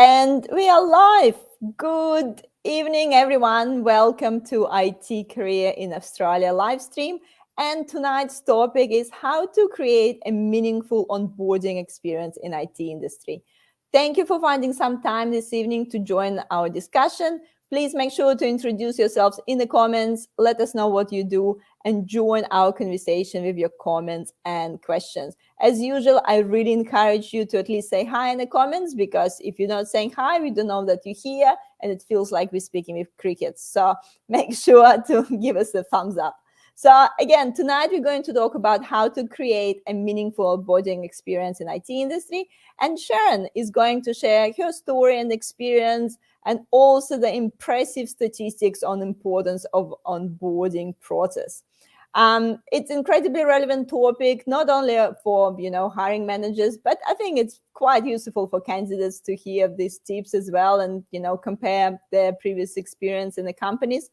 And we are live. Good evening, everyone. Welcome to IT Career in Australia live stream. And tonight's topic is how to create a meaningful onboarding experience in IT industry. Thank you for finding some time this evening to join our discussion. Please make sure to introduce yourselves in the comments. Let us know what you do and join our conversation with your comments and questions. As usual, I really encourage you to at least say hi in the comments, because if you're not saying hi, we don't know that you're here and it feels like we're speaking with crickets. So make sure to give us a thumbs up. So again, tonight we're going to talk about how to create a meaningful onboarding experience in IT industry. And Sharon is going to share her story and experience, and also the impressive statistics on the importance of onboarding process. It's incredibly relevant topic, not only for hiring managers, but I think it's quite useful for candidates to hear these tips as well, and compare their previous experience in the companies.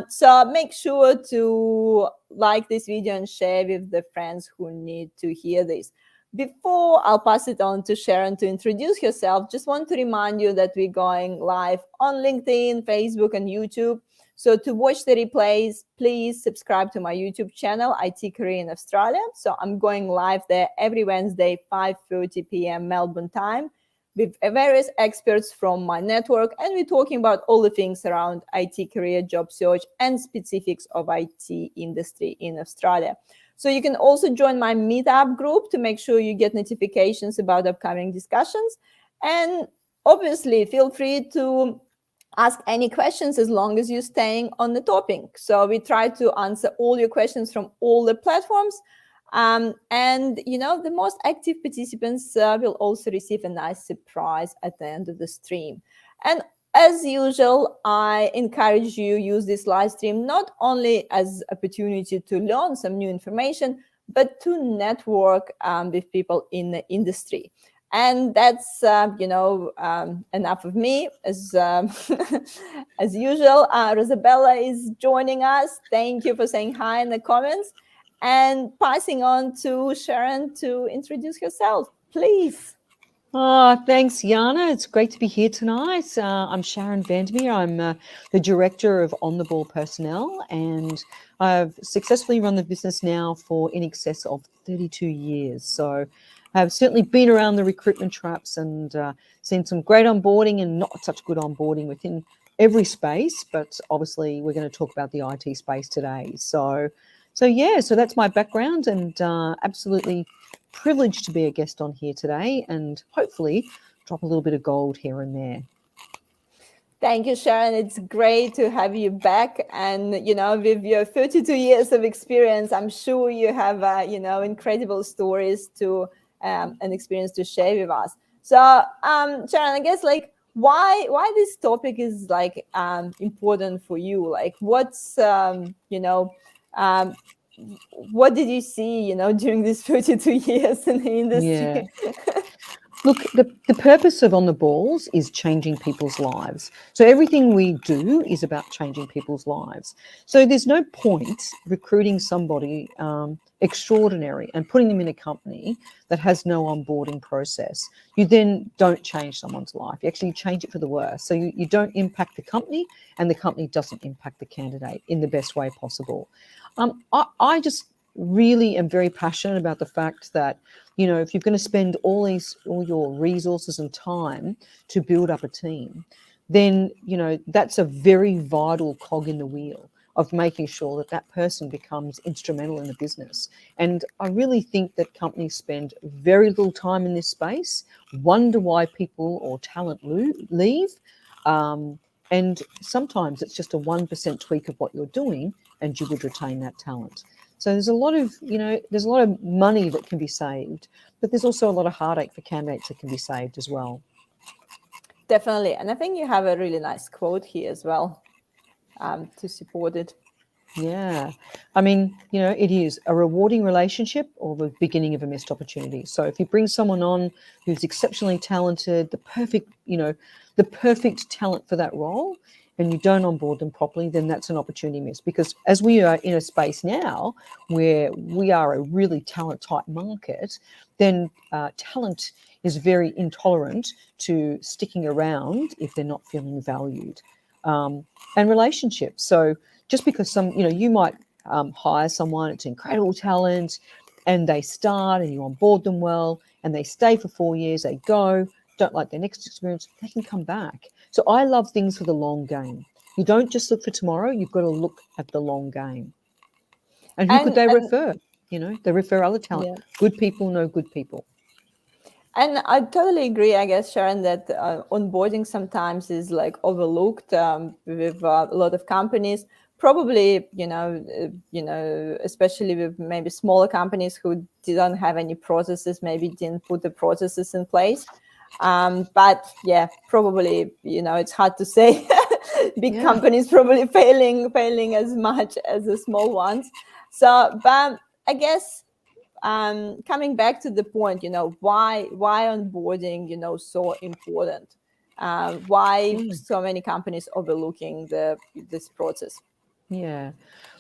So make sure to like this video and share with the friends who need to hear this. Before I'll pass it on to Sharon to introduce herself, just want to remind you that we're going live on LinkedIn, Facebook, and YouTube. So to watch the replays, please subscribe to my YouTube channel, IT Career in Australia. So I'm going live there every Wednesday, 5:30 p.m. Melbourne time, with various experts from my network, and we're talking about all the things around IT career, job search, and specifics of IT industry in Australia. So you can also join my meetup group to make sure you get notifications about upcoming discussions. And obviously, feel free to ask any questions as long as you're staying on the topic. So we try to answer all your questions from all the platforms. And the most active participants will also receive a nice surprise at the end of the stream. And as usual, I encourage you use this live stream not only as opportunity to learn some new information, but to network with people in the industry. And that's enough of me. As as usual, Rosabella is joining us. Thank you for saying hi in the comments. And passing on to Sharon to introduce herself, please. Thanks, Yana. It's great to be here tonight. I'm Sharon Vandermeer. I'm the Director of On the Ball Personnel, and I've successfully run the business now for in excess of 32 years. So I've certainly been around the recruitment traps and seen some great onboarding and not such good onboarding within every space, but obviously we're going to talk about the IT space today. So that's my background, and absolutely privileged to be a guest on here today, and hopefully drop a little bit of gold here and there. Thank you, Sharon. It's great to have you back. And, with your 32 years of experience, I'm sure you have, incredible stories to and experience to share with us. So, Sharon, I guess, why this topic is important for you? Like, what's, what did you see, during these 32 years in the industry? Yeah. Look, the purpose of On the Balls is changing people's lives. So everything we do is about changing people's lives. So there's no point recruiting somebody extraordinary and putting them in a company that has no onboarding process. You then don't change someone's life. You actually change it for the worse. So you don't impact the company, and the company doesn't impact the candidate in the best way possible. I just really am very passionate about the fact that, if you're going to spend all your resources and time to build up a team, then, that's a very vital cog in the wheel of making sure that that person becomes instrumental in the business. And I really think that companies spend very little time in this space, wonder why people or talent leave. And sometimes it's just a 1% tweak of what you're doing, and you would retain that talent. So there's a lot of money that can be saved, but there's also a lot of heartache for candidates that can be saved as well. Definitely. And I think you have a really nice quote here as well to support it. Yeah. I mean, it is a rewarding relationship or the beginning of a missed opportunity. So if you bring someone on who's exceptionally talented, the perfect talent for that role, and you don't onboard them properly, then that's an opportunity missed. Because as we are in a space now where we are a really talent type market, then talent is very intolerant to sticking around if they're not feeling valued. And relationships. So just because you might hire someone, it's incredible talent, and they start and you onboard them well, and they stay for 4 years, they go, don't like their next experience, they can come back. So I love things for the long game. You don't just look for tomorrow, you've got to look at the long game. And who could they And refer? They refer other talent. yeah. Good people know good people. And I totally agree, I guess, Sharon, that onboarding sometimes is like overlooked with a lot of companies. Probably, especially with maybe smaller companies who didn't have any processes, maybe didn't put the processes in place. But yeah, probably, it's hard to say. Big Yeah. companies probably failing as much as the small ones. So, but I guess coming back to the point, why onboarding, so important? Why Yeah. so many companies overlooking this process? Yeah.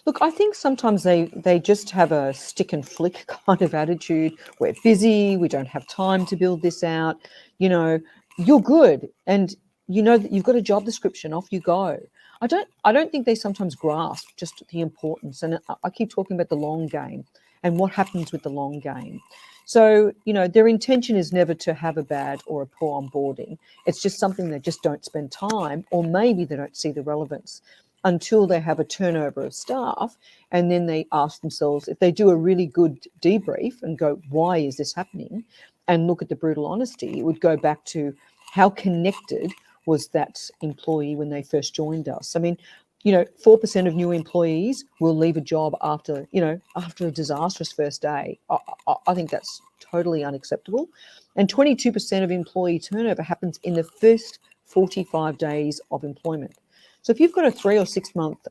Look, I think sometimes they just have a stick and flick kind of attitude. We're busy, we don't have time to build this out. You know, you're good and you know that you've got a job description, off you go. I don't think they sometimes grasp just the importance. And I keep talking about the long game and what happens with the long game. So, their intention is never to have a bad or a poor onboarding. It's just something they just don't spend time, or maybe they don't see the relevance until they have a turnover of staff. And then they ask themselves, if they do a really good debrief and go, why is this happening? And look at the brutal honesty, it would go back to how connected was that employee when they first joined us. I mean, 4% of new employees will leave a job after a disastrous first day. I think that's totally unacceptable. And 22% of employee turnover happens in the first 45 days of employment. So if you've got a 3 or 6 month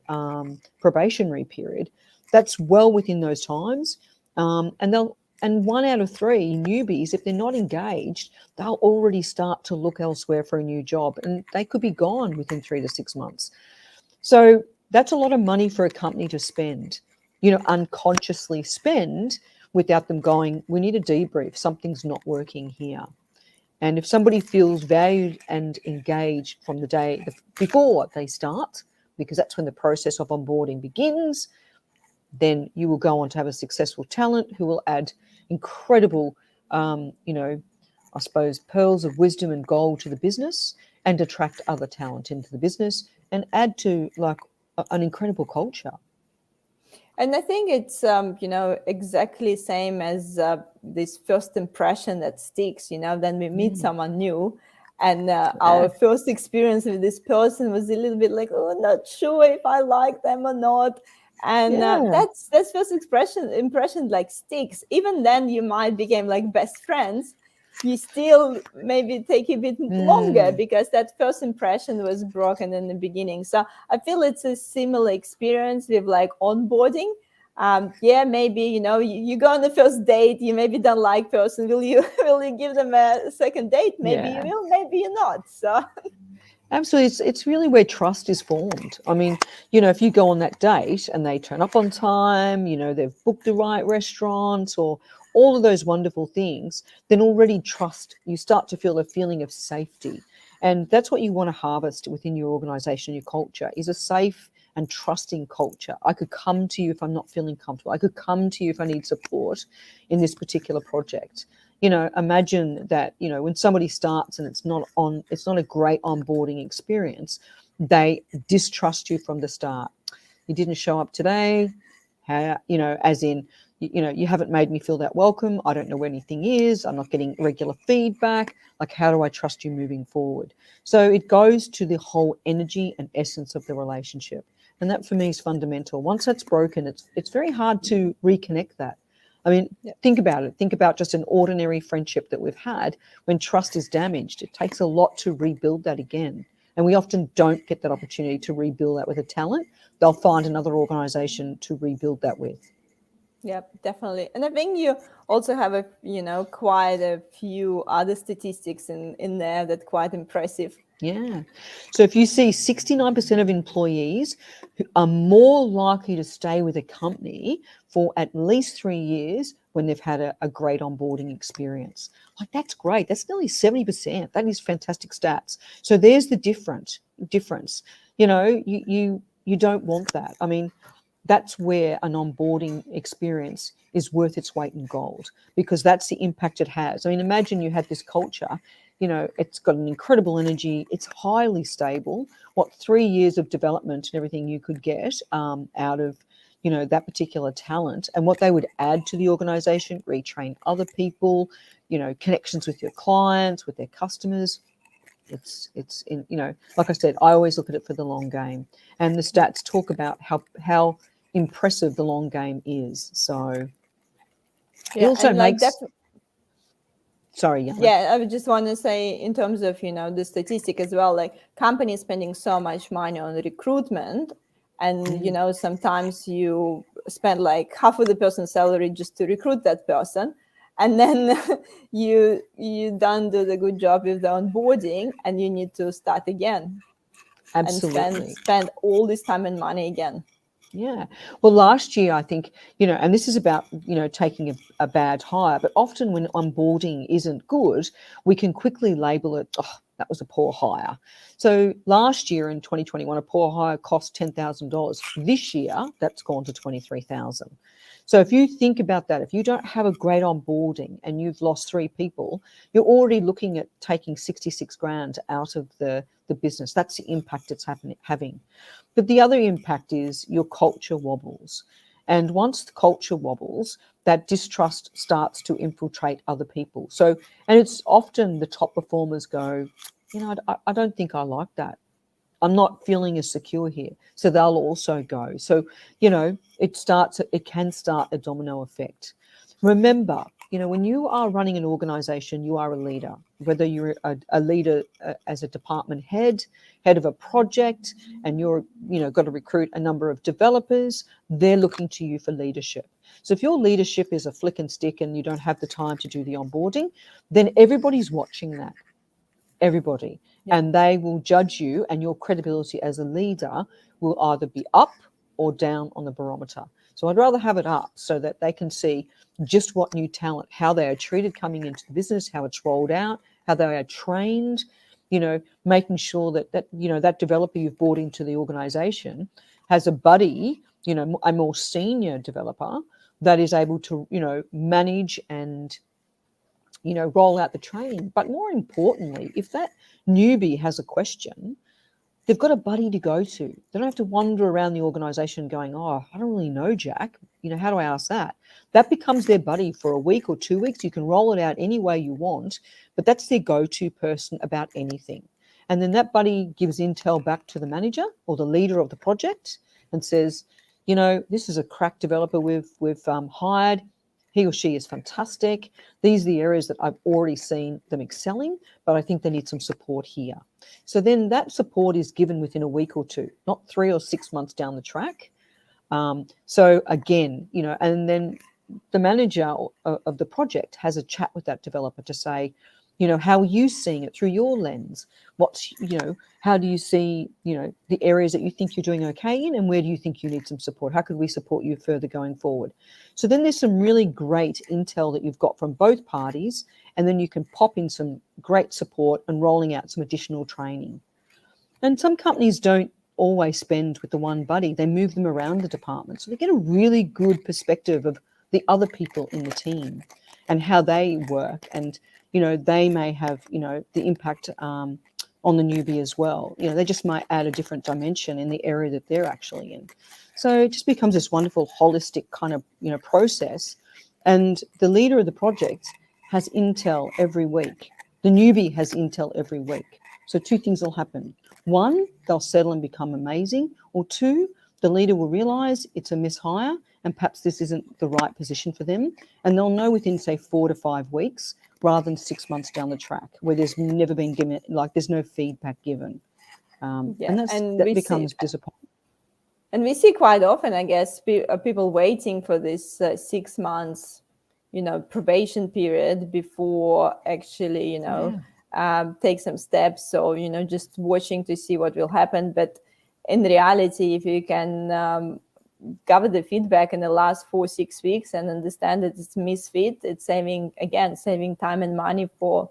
probationary period, that's well within those times. And 1 out of 3 newbies, if they're not engaged, they'll already start to look elsewhere for a new job, and they could be gone within 3 to 6 months. So that's a lot of money for a company to spend, unconsciously spend, without them going, we need a debrief, something's not working here. And if somebody feels valued and engaged from the day before they start, because that's when the process of onboarding begins, then you will go on to have a successful talent who will add incredible, I suppose, pearls of wisdom and gold to the business, and attract other talent into the business and add to like an incredible culture. And I think it's exactly same as this first impression that sticks. Then we meet someone new, and our first experience with this person was a little bit like, oh, not sure if I like them or not. And that's first impression like sticks. Even then, you might become like best friends. You still maybe take a bit longer because that first impression was broken in the beginning. So I feel it's a similar experience with like onboarding. Maybe you go on the first date, you maybe don't like person. Will you give them a second date? Maybe you will, maybe you're not. So absolutely, it's really where trust is formed. I mean, if you go on that date and they turn up on time, they've booked the right restaurant or all of those wonderful things, then already you start to feel a feeling of safety. And that's what you want to harvest within your organization, your culture, is a safe and trusting culture. I could come to you if I'm not feeling comfortable. I could come to you if I need support in this particular project. Imagine that, when somebody starts and it's not a great onboarding experience, they distrust you from the start. You didn't show up today, as in, you haven't made me feel that welcome. I don't know where anything is. I'm not getting regular feedback. Like, how do I trust you moving forward? So it goes to the whole energy and essence of the relationship. And that for me is fundamental. Once that's broken, it's very hard to reconnect that. I mean, think about it. Think about just an ordinary friendship that we've had. When trust is damaged, it takes a lot to rebuild that again. And we often don't get that opportunity to rebuild that with a talent. They'll find another organization to rebuild that with. Yeah, definitely. And I think you also have quite a few other statistics in there that quite impressive. Yeah. So if you see 69% of employees who are more likely to stay with a company for at least 3 years when they've had a great onboarding experience. Like, that's great. That's nearly 70%. That is fantastic stats. So there's the difference. You know, you don't want that. I mean, that's where an onboarding experience is worth its weight in gold, because that's the impact it has. I mean, imagine you had this culture, you know, it's got an incredible energy, it's highly stable. What 3 years of development and everything you could get out of, you know, that particular talent, and what they would add to the organization, retrain other people, you know, connections with your clients, with their customers. It's in, you know, like I said, I always look at it for the long game, and the stats talk about how impressive the long game is. So it Yeah, also and like makes, sorry, Yana. yeah, I would just want to say, in terms of, you know, the statistic as well, like companies spending so much money on recruitment, and you know, sometimes you spend like half of the person's salary just to recruit that person, and then you don't do the good job with the onboarding, and you need to start again and Absolutely. spend all this time and money again. Yeah. Well, last year, I think, you know, and this is about, you know, taking a bad hire, but often when onboarding isn't good, we can quickly label it, oh, that was a poor hire. So last year in 2021, a poor hire cost $10,000. This year, that's gone to 23,000. So if you think about that, if you don't have a great onboarding and you've lost 3 people, you're already looking at taking 66 grand out of the business. That's the impact it's having. But the other impact is your culture wobbles. And once the culture wobbles, that distrust starts to infiltrate other people. So, and it's often the top performers go, you know, I don't think I like that. I'm not feeling as secure here. So they'll also go. So, you know, it can start a domino effect. Remember, you know, when you are running an organization, you are a leader, whether you're a leader as a department head of a project, and you're, you know, got to recruit a number of developers, they're looking to you for leadership. So if your leadership is a flick and stick and you don't have the time to do the onboarding, then everybody's watching that. Everybody. Yeah. And they will judge you, and your credibility as a leader will either be up or down on the barometer. So I'd rather have it up so that they can see just what new talent, how they are treated coming into the business, how it's rolled out, how they are trained, you know, making sure that you know, that developer you've brought into the organization has a buddy, you know, a more senior developer that is able to, you know, manage and, you know, roll out the training. But more importantly, if that newbie has a question, they've got a buddy to go to. They don't have to wander around the organization going, oh, I don't really know, Jack. You know, how do I ask that? That becomes their buddy for a week or 2 weeks. You can roll it out any way you want, but that's their go-to person about anything. And then that buddy gives intel back to the manager or the leader of the project and says, you know, this is a crack developer we've hired. He or she is fantastic. These are the areas that I've already seen them excelling, but I think they need some support here. So then that support is given within a week or two, not 3 or 6 months down the track. So again, you know, and then the manager of the project has a chat with that developer to say, you know, how are you seeing it through your lens? What's, you know, how do you see, you know, the areas that you think you're doing okay in, and where do you think you need some support? How could we support you further going forward? So then there's some really great intel that you've got from both parties, and then you can pop in some great support and rolling out some additional training. And some companies don't always spend with the one buddy. They move them around the department. So they get a really good perspective of the other people in the team and how they work. And, you know, they may have, you know, the impact on the newbie as well. You know, they just might add a different dimension in the area that they're actually in. So it just becomes this wonderful holistic kind of, you know, process. And the leader of the project has intel every week. The newbie has intel every week. So 2 things will happen. 1, they'll settle and become amazing. Or 2, the leader will realise it's a mishire and perhaps this isn't the right position for them. And they'll know within, say, 4 to 5 weeks rather than 6 months down the track where there's never been given, like there's no feedback given. Yeah, And and that becomes disappointing. and we see quite often, I guess, people waiting for this 6 months, you know, probation period before actually, you know, Yeah. take some steps. So, just watching to see what will happen. But in reality, if you can gather the feedback in the last 4-6 weeks and understand that it's misfit, it's saving time and money for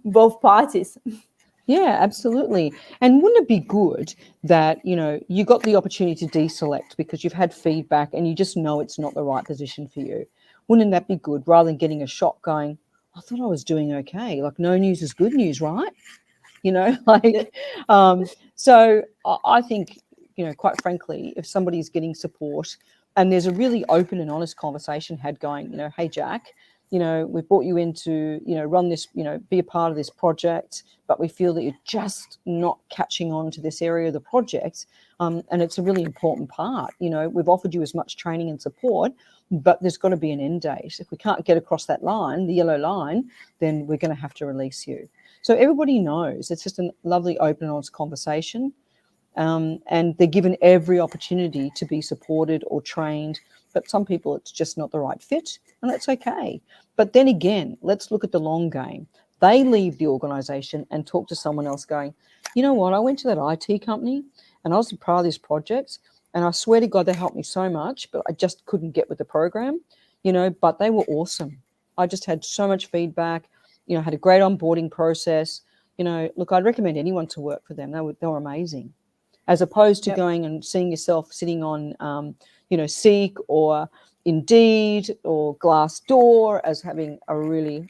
both parties. Yeah, absolutely. And wouldn't it be good that, you got the opportunity to deselect because you've had feedback and you just know it's not the right position for you? Wouldn't that be good rather than getting a shock going, I thought I was doing okay. Like, no news is good news, right? Like, so I think, quite frankly, if somebody's getting support and there's a really open and honest conversation had going, hey, Jack, we've brought you in to, run this, be a part of this project, but we feel that you're just not catching on to this area of the project. And it's a really important part. We've offered you as much training and support, but there's got to be an end date. If we can't get across that line, the yellow line, then we're going to have to release you. So everybody knows it's just a lovely, open, honest conversation. And they're given every opportunity to be supported or trained. But some people, it's just not the right fit, and that's okay. But then again, let's look at the long game. They leave the organisation and talk to someone else going, you know what, I went to that IT company and I was a part of this project, and I swear to God, they helped me so much, but I just couldn't get with the program, but they were awesome. I just had so much feedback, had a great onboarding process. Look, I'd recommend anyone to work for them. They were amazing. As opposed to going and seeing yourself sitting on, Seek or Indeed or Glassdoor as having a really,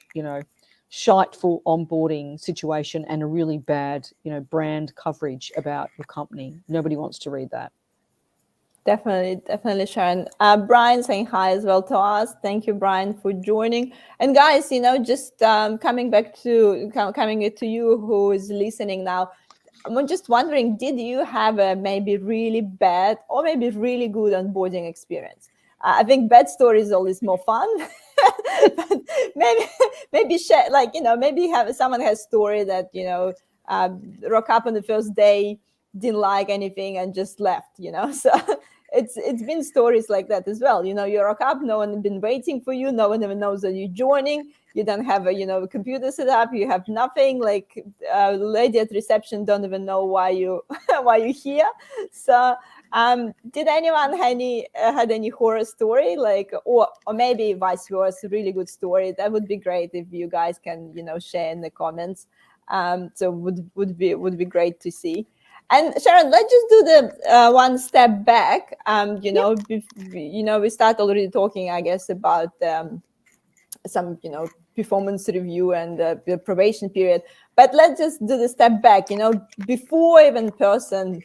shiteful onboarding situation and a really bad, brand coverage about your company. Nobody wants to read that. Definitely, Sharon. Brian saying hi as well to us. Thank you, Brian, for joining. And guys, just coming to you who is listening now. I'm just wondering, did you have a maybe really bad or maybe really good onboarding experience? I think bad story is always more fun. But maybe share, maybe someone has story that rock up on the first day, didn't like anything and just left. So it's been stories like that as well. You rock up, no one has been waiting for you, no one even knows that you're joining. You don't have a computer set up, you have nothing, like lady at reception don't even know why you're here. So did anyone had any horror story, like, or maybe vice versa, really good story? That would be great if you guys can share in the comments. So would be great to see. And Sharon, let's just do the one step back. We start already talking, I guess, about some performance review and the probation period, but let's just do the step back, before even person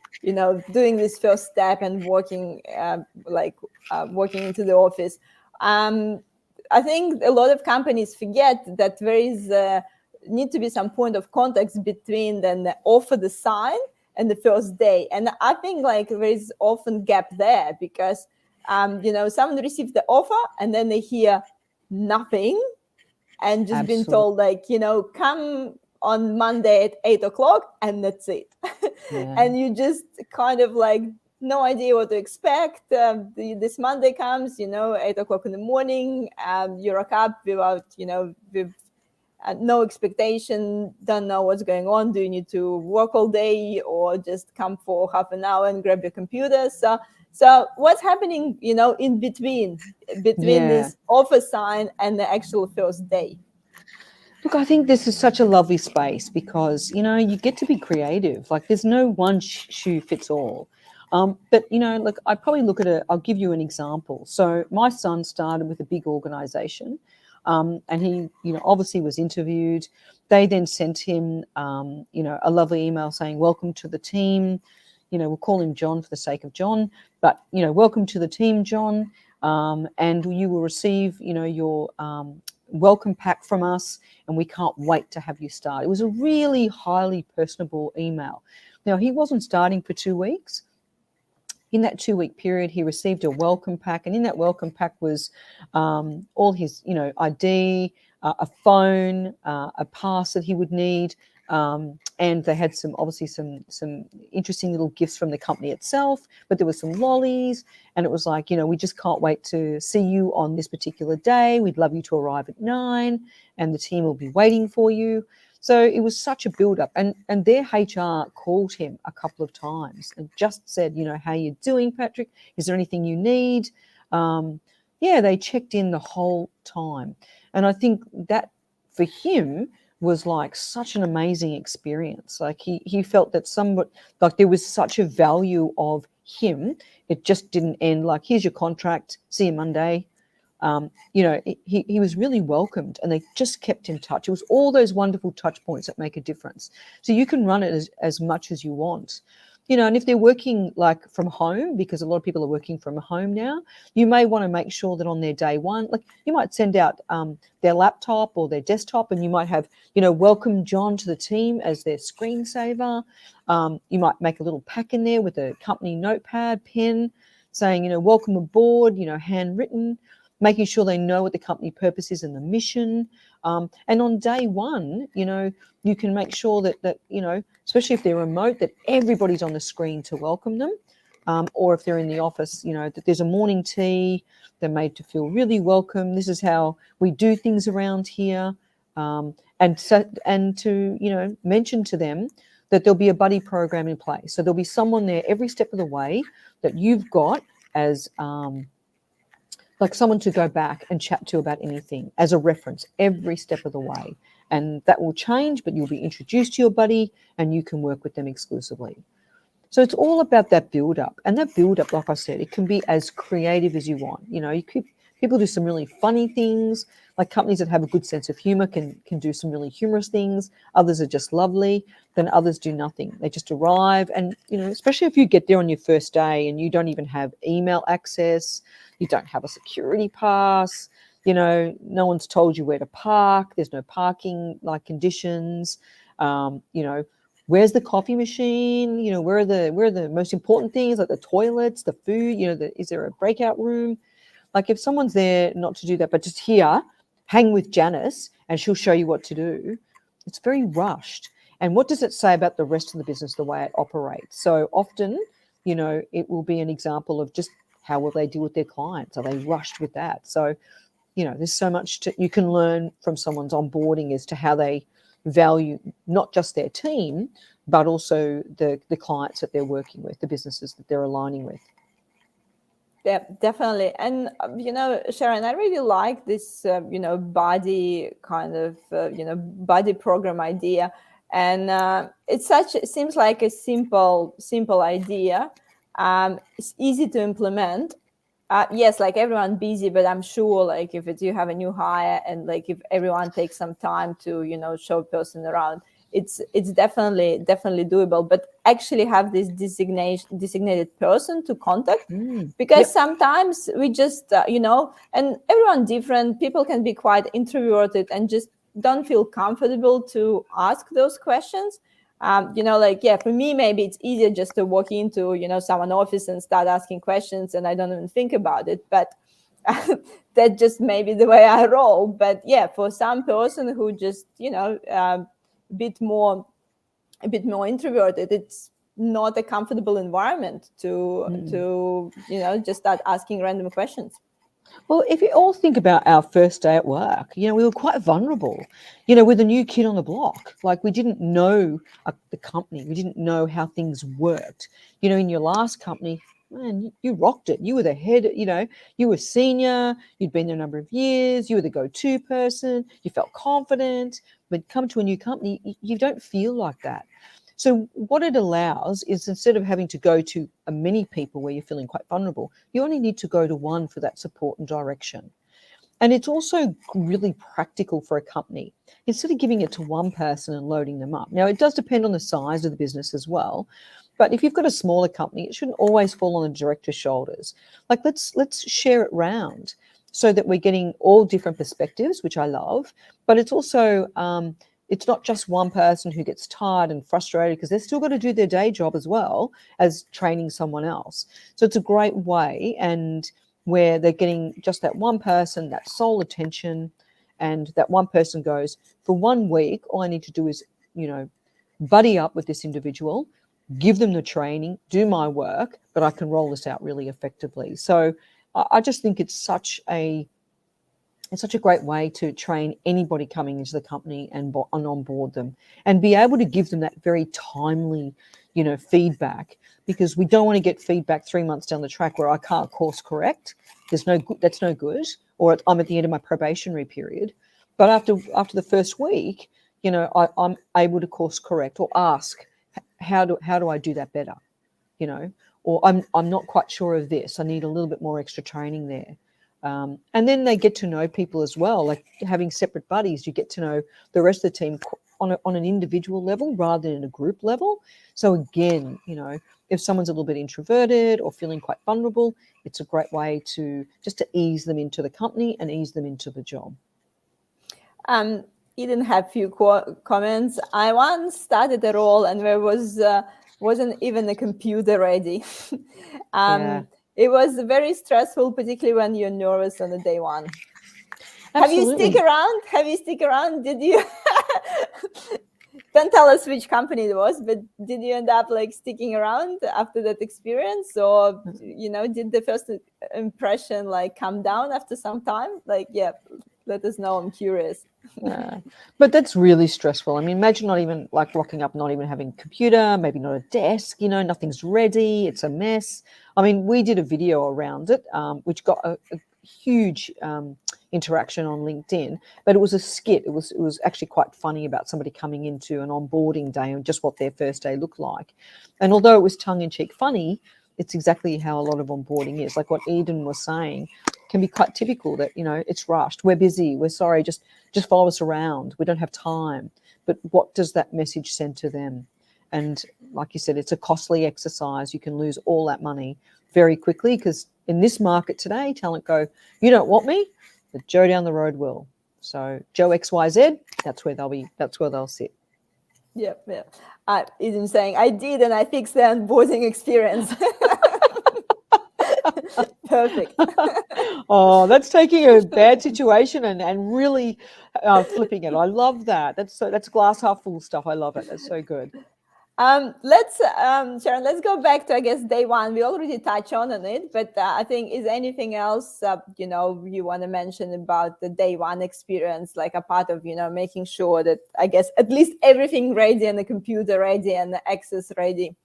doing this first step and walking walking into the office. I think a lot of companies forget that there is need to be some point of context between then the offer, the sign, and the first day. And I think there is often gap there because someone received the offer and then they hear nothing and just Absolutely. been told come on Monday at 8:00 and that's it. Yeah. And you just kind of no idea what to expect. This Monday comes, 8:00 in the morning, you rock up without, with no expectation, don't know what's going on. Do you need to work all day or just come for half an hour and grab your computer? So what's happening, in between this offer sign and the actual first day? Look, I think this is such a lovely space because, you get to be creative. Like there's no one shoe fits all. But, look, I probably look at I'll give you an example. So my son started with a big organization and he, obviously was interviewed. They then sent him, a lovely email saying, welcome to the team. We'll call him John for the sake of John, but, welcome to the team, John. And you will receive, your welcome pack from us, and we can't wait to have you start. It was a really highly personable email. Now, he wasn't starting for 2 weeks. In that 2-week period, he received a welcome pack, and in that welcome pack was all his, ID, a phone, a pass that he would need, and they had some interesting little gifts from the company itself. But there were some lollies, and it was like, we just can't wait to see you on this particular day. We'd love you to arrive at 9, and the team will be waiting for you. So it was such a build-up, and their HR called him a couple of times and just said, how you doing, Patrick? Is there anything you need? Yeah, they checked in the whole time. And I think that for him was like such an amazing experience. Like he felt that like there was such a value of him. It just didn't end like, here's your contract, see you Monday. He was really welcomed, and they just kept in touch. It was all those wonderful touch points that make a difference. So you can run it as much as you want. And if they're working like from home, because a lot of people are working from home now, you may want to make sure that on their day one, like you might send out their laptop or their desktop, and you might have, welcome John to the team as their screensaver. You might make a little pack in there with a company notepad, pen, saying, welcome aboard, handwritten, making sure they know what the company purpose is and the mission. And on day one, you can make sure that especially if they're remote, that everybody's on the screen to welcome them. Or if they're in the office, that there's a morning tea, they're made to feel really welcome. This is how we do things around here. And to mention to them that there'll be a buddy program in place. So there'll be someone there every step of the way that you've got as like someone to go back and chat to about anything as a reference every step of the way. And that will change, but you'll be introduced to your buddy and you can work with them exclusively. So it's all about that build-up. And that build-up, like I said, it can be as creative as you want. People do some really funny things, like companies that have a good sense of humor can do some really humorous things. Others are just lovely. Then others do nothing. They just arrive. And, especially if you get there on your first day and you don't even have email access, you don't have a security pass, no one's told you where to park. There's no parking like conditions. Where's the coffee machine? Where are the most important things, like the toilets, the food? Is there a breakout room? Like if someone's there not to do that, but just here, hang with Janice and she'll show you what to do, it's very rushed. And what does it say about the rest of the business, the way it operates? So often, it will be an example of just how will they deal with their clients? Are they rushed with that? So, there's so much you can learn from someone's onboarding as to how they value not just their team, but also the clients that they're working with, the businesses that they're aligning with. Yeah, definitely. And, Sharon, I really like this, body kind of, body program idea. And it seems like a simple idea. It's easy to implement. Yes, like everyone busy, but I'm sure like if you have a new hire and like if everyone takes some time to, show a person around, it's definitely doable. But actually have this designated person to contact, because sometimes we just and everyone different. People can be quite introverted and just don't feel comfortable to ask those questions. For me, maybe it's easier just to walk into someone's office and start asking questions, and I don't even think about it. But that just maybe the way I roll. But yeah, for some person who just a bit more introverted, it's not a comfortable environment to just start asking random questions. Well, if you all think about our first day at work, we were quite vulnerable, with a new kid on the block. Like we didn't know the company. We didn't know how things worked. In your last company, man, you rocked it. You were the head, you were senior. You'd been there a number of years. You were the go-to person. You felt confident. But come to a new company, you don't feel like that. So what it allows is, instead of having to go to many people where you're feeling quite vulnerable, you only need to go to one for that support and direction. And it's also really practical for a company. Instead of giving it to one person and loading them up. Now, it does depend on the size of the business as well. But if you've got a smaller company, it shouldn't always fall on the director's shoulders. Like let's share it round so that we're getting all different perspectives, which I love. But it's also it's not just one person who gets tired and frustrated, because they've still got to do their day job as well as training someone else. So it's a great way, and where they're getting just that one person, that sole attention, and that one person goes, for 1 week, all I need to do is, buddy up with this individual, give them the training, do my work, but I can roll this out really effectively. So I just think it's such a it's such a great way to train anybody coming into the company and onboard them, and be able to give them that very timely, feedback, because we don't want to get feedback 3 months down the track where I can't course correct. There's no good. That's no good. Or I'm at the end of my probationary period, but after the first week, I'm able to course correct or ask, how do I do that better, or I'm not quite sure of this. I need a little bit more extra training there. And then they get to know people as well, like having separate buddies. You get to know the rest of the team on an individual level rather than a group level. So again, if someone's a little bit introverted or feeling quite vulnerable, it's a great way to just to ease them into the company and ease them into the job. Eden had few comments. I once started a role and there wasn't even a computer ready. Yeah. It was very stressful, particularly when you're nervous on the day one. Absolutely. Have you stick around? Did you? Don't tell us which company it was, but did you end up like sticking around after that experience, or did the first impression like come down after some time? Like, yeah, let us know. I'm curious. But that's really stressful. I mean, imagine not even like rocking up, not even having a computer, maybe not a desk, nothing's ready. It's a mess. I mean, we did a video around it, which got a huge interaction on LinkedIn, but it was a skit. It was actually quite funny about somebody coming into an onboarding day and just what their first day looked like. And although it was tongue-in-cheek funny, it's exactly how a lot of onboarding is. Like what Eden was saying, can be quite typical that, it's rushed. We're busy. We're sorry. Just follow us around. We don't have time. But what does that message send to them? And like you said, it's a costly exercise. You can lose all that money very quickly, because in this market today, talent go, you don't want me, but Joe down the road will. So Joe XYZ, that's where they'll sit. Yeah. Eden saying, I did, and I fixed the onboarding experience. Perfect. Oh, that's taking a bad situation and really flipping it. I love that. That's glass half full stuff. I love it. That's so good. Sharon, let's go back to, I guess, day one. We already touched on it, but I think, is anything else, you want to mention about the day one experience, like a part of, making sure that, I guess, at least everything ready and the computer ready and the access ready?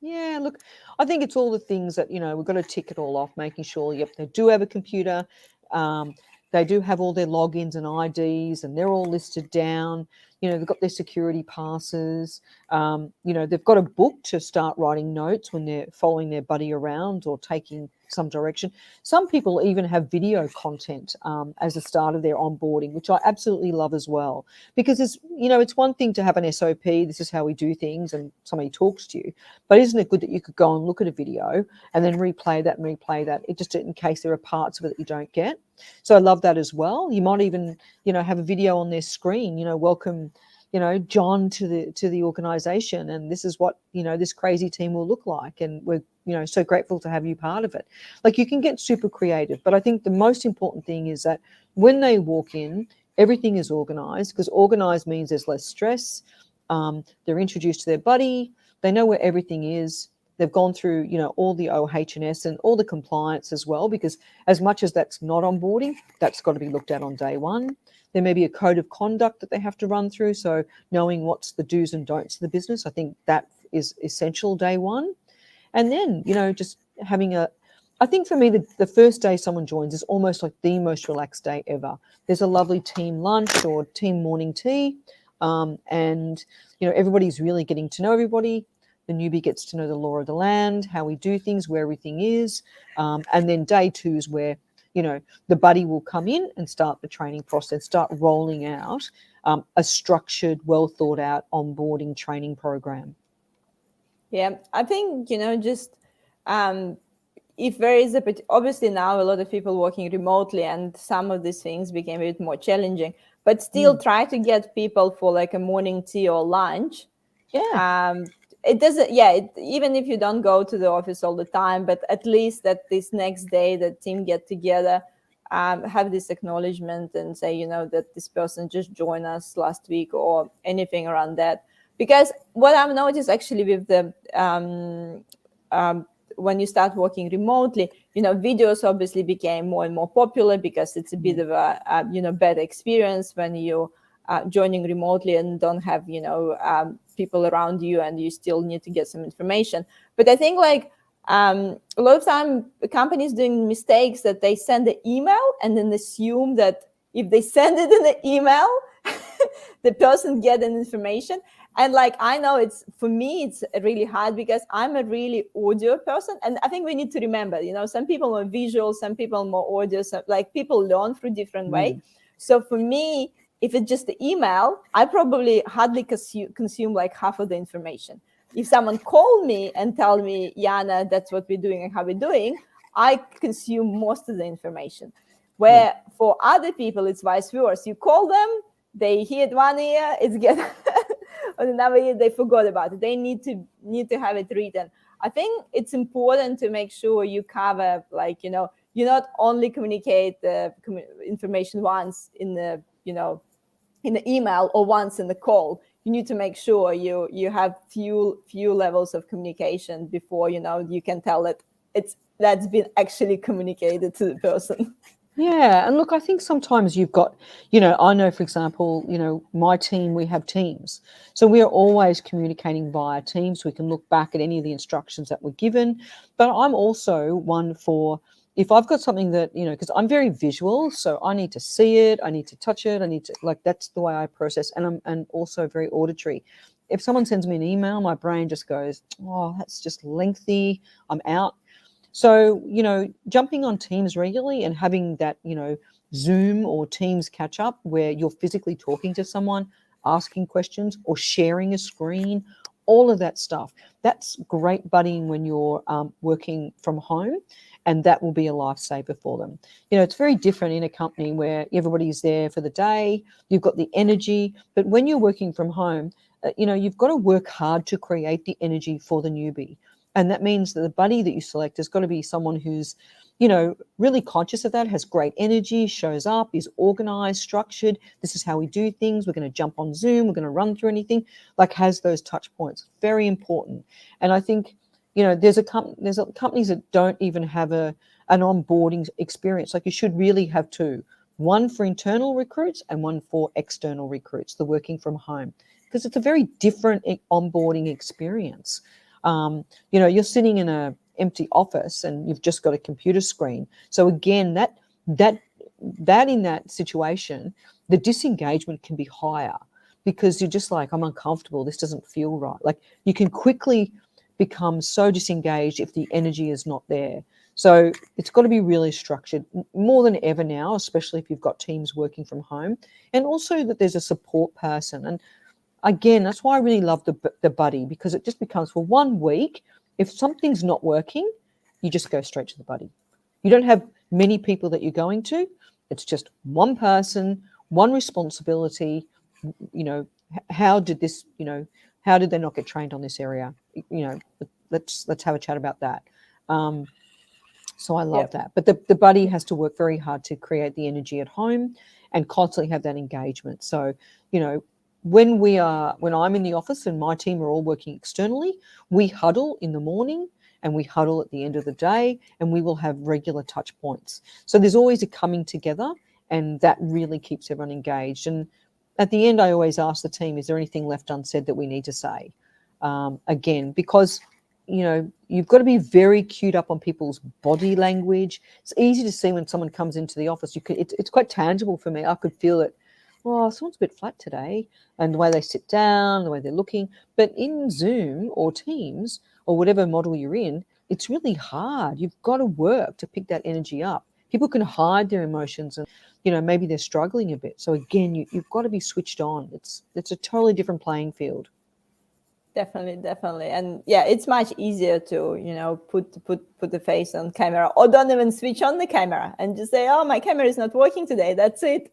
Yeah, look, I think it's all the things that, we've got to tick it all off, making sure, yep, they do have a computer. They do have all their logins and IDs, and they're all listed down. They've got their security passes. They've got a book to start writing notes when they're following their buddy around or taking some direction. Some people even have video content as a start of their onboarding, which I absolutely love as well, because it's one thing to have an SOP. This is how we do things, and somebody talks to you. But isn't it good that you could go and look at a video and then replay that, it just in case there are parts of it that you don't get. So I love that as well. You might even, have a video on their screen, welcome, John to the organization, and this is what, this crazy team will look like. And we're, so grateful to have you part of it. Like, you can get super creative, but I think the most important thing is that when they walk in, everything is organized, because organized means there's less stress. They're introduced to their buddy. They know where everything is. They've gone through, all the OH&S and all the compliance as well, because as much as that's not onboarding, that's got to be looked at on day one. There may be a code of conduct that they have to run through. So knowing what's the do's and don'ts of the business, I think that is essential day one. And then, just having I think for me, the first day someone joins is almost like the most relaxed day ever. There's a lovely team lunch or team morning tea. And, everybody's really getting to know everybody. The newbie gets to know the law of the land, how we do things, where everything is. And then day two is where, the buddy will come in and start the training process, start rolling out a structured, well thought out onboarding training program. Yeah, I think, just if there is obviously now a lot of people working remotely, and some of these things became a bit more challenging, but still try to get people for like a morning tea or lunch. Yeah. It doesn't, even if you don't go to the office all the time, but at least that this next day the team get together, have this acknowledgement and say, that this person just joined us last week or anything around that. Because what I've noticed actually with the when you start working remotely, videos obviously became more and more popular because it's a bit of a better experience when you joining remotely and don't have people around you, and you still need to get some information. But I think like a lot of time companies doing mistakes that they send the email and then assume that if they send it in the email, the person get an information. And like, I know for me, it's really hard because I'm a really audio person. And I think we need to remember, some people are visual, some people are more audio. So like people learn through different way. So for me, if it's just the email, I probably hardly consume like half of the information. If someone call me and tell me, Yana, that's what we're doing and how we're doing, I consume most of the information. Where for other people, it's vice versa. You call them, they hear it one ear, it's good. On another ear, they forgot about it. They need to have it written. I think it's important to make sure you cover, like, you not only communicate the information once in the, in the email or once in the call. You need to make sure you have few levels of communication before, you can tell that that's been actually communicated to the person. Yeah. And look, I think sometimes you've got, I know, for example, my team, we have teams. So we are always communicating via Teams. We can look back at any of the instructions that were given. But I'm also one for, if I've got something that, because I'm very visual, so I need to see it, I need to touch it, I need to, like, that's the way I process. And I'm also very auditory. If someone sends me an email, my brain just goes, oh, that's just lengthy, I'm out. So, jumping on Teams regularly and having that, Zoom or Teams catch up where you're physically talking to someone, asking questions or sharing a screen, all of that stuff. That's great buddying when you're working from home, and that will be a lifesaver for them. It's very different in a company where everybody's there for the day, you've got the energy, but when you're working from home, you've got to work hard to create the energy for the newbie. And that means that the buddy that you select has got to be someone who's, really conscious of that, has great energy, shows up, is organized, structured. This is how we do things. We're going to jump on Zoom. We're going to run through anything, like has those touch points. Very important. And I think, there's companies that don't even have an onboarding experience. Like, you should really have two, one for internal recruits and one for external recruits, the working from home, because it's a very different onboarding experience. You're sitting in an empty office and you've just got a computer screen. So again, that in that situation, the disengagement can be higher because you're just like, I'm uncomfortable. This doesn't feel right. Like, you can quickly become so disengaged if the energy is not there. So it's got to be really structured more than ever now, especially if you've got teams working from home, and also that there's a support person. And again, that's why I really love the buddy, because it just becomes, for 1 week, if something's not working, you just go straight to the buddy. You don't have many people that you're going to. It's just one person, one responsibility. How did they not get trained on this area? Let's have a chat about that. So I love that. But the buddy has to work very hard to create the energy at home and constantly have that engagement. So, when I'm in the office and my team are all working externally, we huddle in the morning and we huddle at the end of the day, and we will have regular touch points. So there's always a coming together, and that really keeps everyone engaged. And at the end, I always ask the team, is there anything left unsaid that we need to say? Again, because, you've got to be very cued up on people's body language. It's easy to see when someone comes into the office. It's quite tangible for me. I could feel it. Oh, someone's a bit flat today, and the way they sit down, the way they're looking. But in Zoom or Teams or whatever model you're in, it's really hard. You've got to work to pick that energy up. People can hide their emotions, and maybe they're struggling a bit. So again, you've got to be switched on. It's a totally different playing field. Definitely. And yeah, it's much easier to, put the face on camera, or don't even switch on the camera and just say, oh, my camera is not working today. That's it.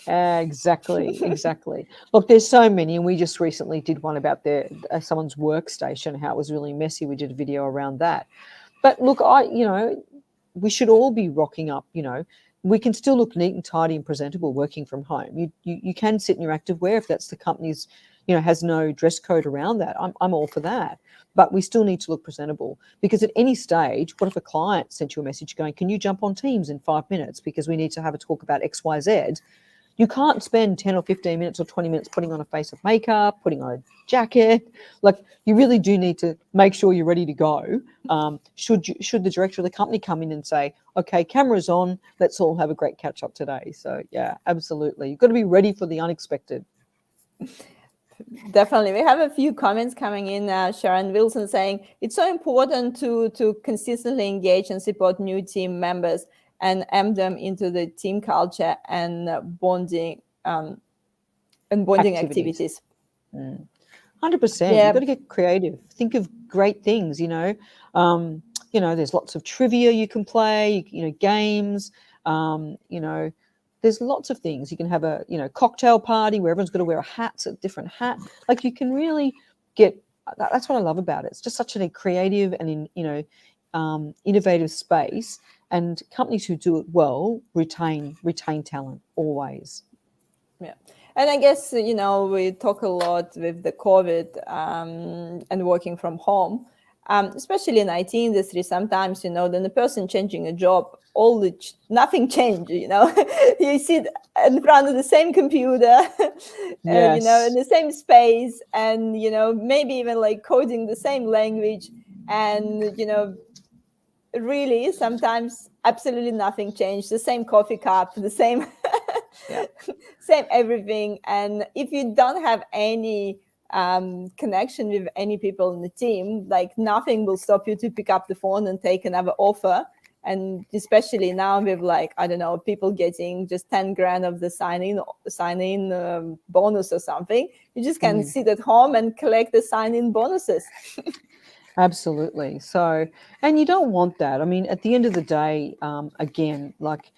Exactly. Look, there's so many, and we just recently did one about someone's workstation, how it was really messy. We did a video around that. But look, we should all be rocking up, we can still look neat and tidy and presentable working from home. You can sit in your activewear if that's the company's, has no dress code around that. I'm all for that. But we still need to look presentable, because at any stage, what if a client sent you a message going, can you jump on Teams in 5 minutes because we need to have a talk about XYZ? You can't spend 10 or 15 minutes or 20 minutes putting on a face of makeup, putting on a jacket. Like, you really do need to make sure you're ready to go. Should the director of the company come in and say, okay, camera's on, let's all have a great catch up today. So yeah, absolutely. You've got to be ready for the unexpected. Definitely. We have a few comments coming in. Sharon Wilson saying, it's so important to consistently engage and support new team members and embed them into the team culture and bonding activities. 100%. Yeah. You've got to get creative. Think of great things, there's lots of trivia you can play, games, there's lots of things. You can have a, cocktail party where everyone's got to wear a hat, a different hat. Like, you can really that's what I love about it. It's just such a creative and, innovative space, and companies who do it well retain talent always. Yeah. And I guess, we talk a lot with the COVID and working from home, especially in IT industry. Sometimes, then the person changing a job, nothing changed, you sit in front of the same computer, Yes. in the same space, and, maybe even like coding the same language. And, really sometimes absolutely nothing changed. The same coffee cup, the same, same everything. And if you don't have any connection with any people in the team, like, nothing will stop you to pick up the phone and take another offer. And especially now with, like, I don't know, people getting just 10 grand of the sign-in bonus or something, you just can sit at home and collect the sign-in bonuses. Absolutely. So, and you don't want that. I mean, at the end of the day, again, like,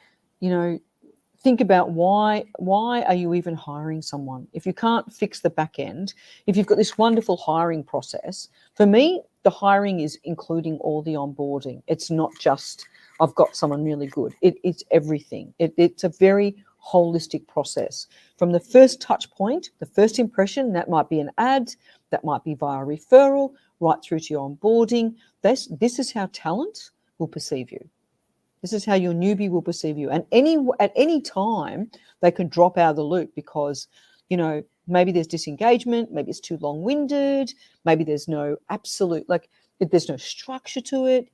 think about why are you even hiring someone if you can't fix the back end? If you've got this wonderful hiring process, for me, the hiring is including all the onboarding. It's not just I've got someone really good. It's everything. It's a very holistic process. From the first touch point, the first impression, that might be an ad, that might be via referral, right through to your onboarding. This is how talent will perceive you. This is how your newbie will perceive you. And at any time, they can drop out of the loop because, maybe there's disengagement, maybe it's too long-winded, maybe there's no absolute, there's no structure to it,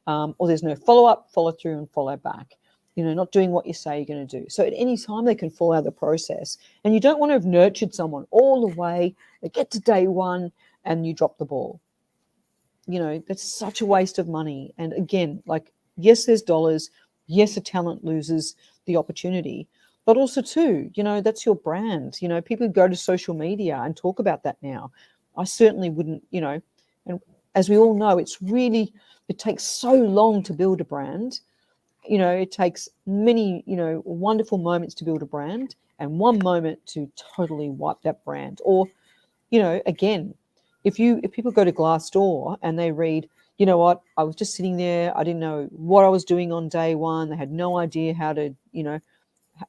or there's no follow-up, follow-through, and follow back, not doing what you say you're going to do. So at any time, they can fall out of the process. And you don't want to have nurtured someone all the way, they get to day one, and you drop the ball. That's such a waste of money. And again, yes, there's dollars. Yes, a talent loses the opportunity. But also, too, that's your brand. People go to social media and talk about that now. I certainly wouldn't, and as we all know, it takes so long to build a brand. It takes many, wonderful moments to build a brand, and one moment to totally wipe that brand. Or, again, if people go to Glassdoor and they read, you know what, I was just sitting there, I didn't know what I was doing on day one, they had no idea how to,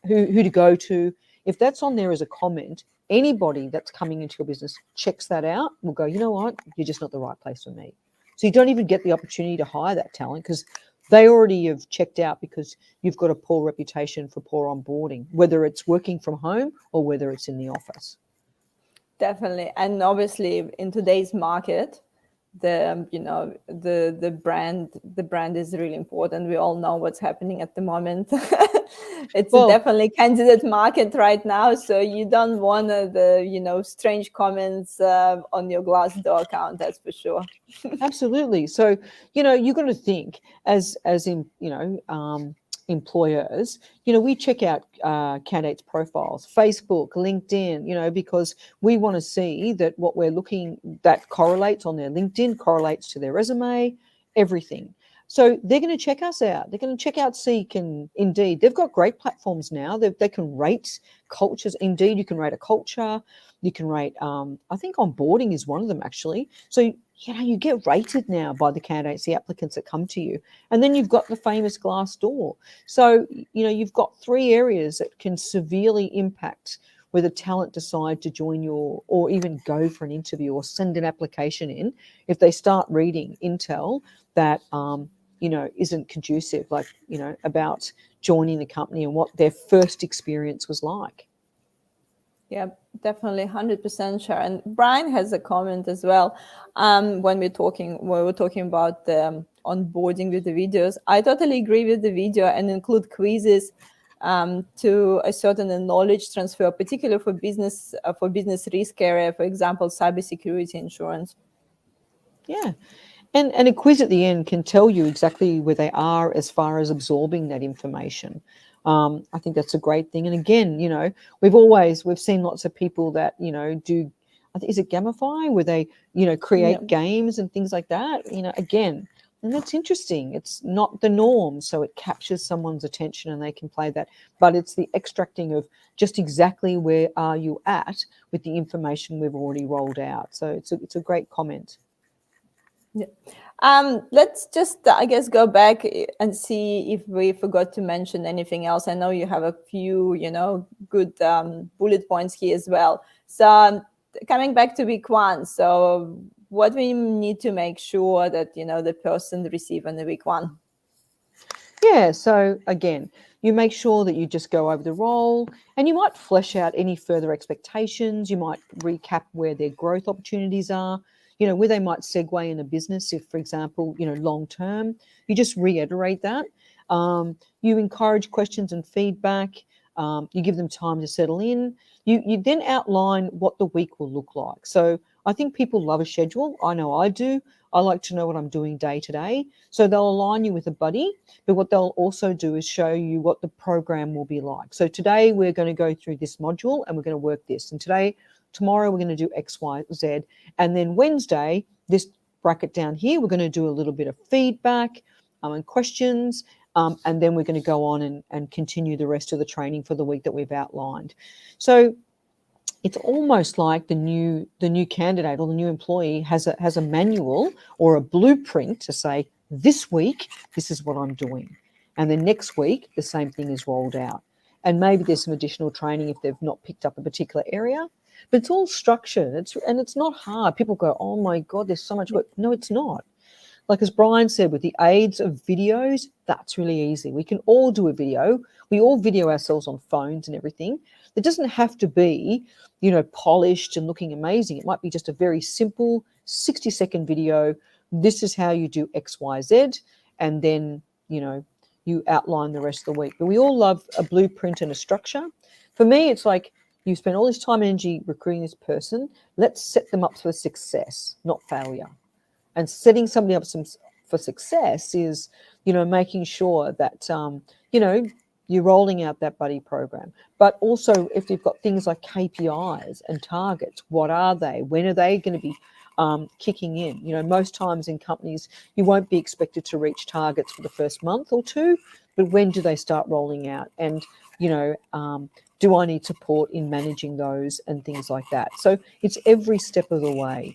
who to go to. If that's on there as a comment, anybody that's coming into your business checks that out, will go, you know what, you're just not the right place for me. So you don't even get the opportunity to hire that talent because they already have checked out because you've got a poor reputation for poor onboarding, whether it's working from home or whether it's in the office. Definitely. And obviously in today's market, the brand is really important. We all know what's happening at the moment. It's definitely candidate market right now. So you don't want the strange comments on your Glassdoor account, that's for sure. Absolutely. So, you've got to think as in, employers, we check out candidates' profiles, Facebook, LinkedIn, because we want to see that what we're looking, that correlates on their LinkedIn, correlates to their resume, everything. So they're going to check us out. They're going to check out Seek and Indeed. They've got great platforms now. They can rate cultures. Indeed, you can rate a culture. You can rate, I think onboarding is one of them actually. So, you get rated now by the candidates, the applicants that come to you. And then you've got the famous Glassdoor. So, you've got 3 areas that can severely impact whether talent decide to join or even go for an interview or send an application in if they start reading intel that isn't conducive, like about joining the company and what their first experience was like. Yeah, definitely 100%, Sharon. Brian has a comment as well. When we were talking about the onboarding with the videos, I totally agree with the video and include quizzes to a certain knowledge transfer, particularly for business risk area, for example, cybersecurity insurance. Yeah. And a quiz at the end can tell you exactly where they are as far as absorbing that information. I think that's a great thing. And again, we've seen lots of people that, do, I think, is it gamify, where they, create games and things like that, again, and that's interesting. It's not the norm. So it captures someone's attention and they can play that. But it's the extracting of just exactly where are you at with the information we've already rolled out. So it's a great comment. Yeah. Let's just, I guess, go back and see if we forgot to mention anything else. I know you have a few, good bullet points here as well. So coming back to week 1, so what we need to make sure that, the person receive on the week 1? Yeah, so again, you make sure that you just go over the role and you might flesh out any further expectations. You might recap where their growth opportunities are, where they might segue in a business if, for example, long term. You just reiterate that. You encourage questions and feedback. You give them time to settle in. You then outline what the week will look like. So I think people love a schedule. I know I do. I like to know what I'm doing day to day. So they'll align you with a buddy, but what they'll also do is show you what the program will be like. So today we're going to go through this module and we're going to work this. And tomorrow we're going to do X, Y, Z. And then Wednesday, this bracket down here, we're going to do a little bit of feedback and questions. And then we're going to go on and continue the rest of the training for the week that we've outlined. So it's almost like the new candidate or the new employee has a manual or a blueprint to say, this week, this is what I'm doing. And then next week, the same thing is rolled out. And maybe there's some additional training if they've not picked up a particular area. But it's all structured. It's not hard. People go, oh my God, there's so much work. No, it's not. Like as Brian said, with the aids of videos, that's really easy. We can all do a video. We all video ourselves on phones and everything. It doesn't have to be, polished and looking amazing. It might be just a very simple 60-second video. This is how you do X, Y, Z. And then, you outline the rest of the week. But we all love a blueprint and a structure. For me, it's like you spend all this time and energy recruiting this person. Let's set them up for success, not failure. And setting somebody up for success is, making sure that, you're rolling out that buddy program. But also if you've got things like KPIs and targets, what are they? When are they going to be kicking in? Most times in companies, you won't be expected to reach targets for the first month or 2, but when do they start rolling out? And, do I need support in managing those and things like that? So it's every step of the way.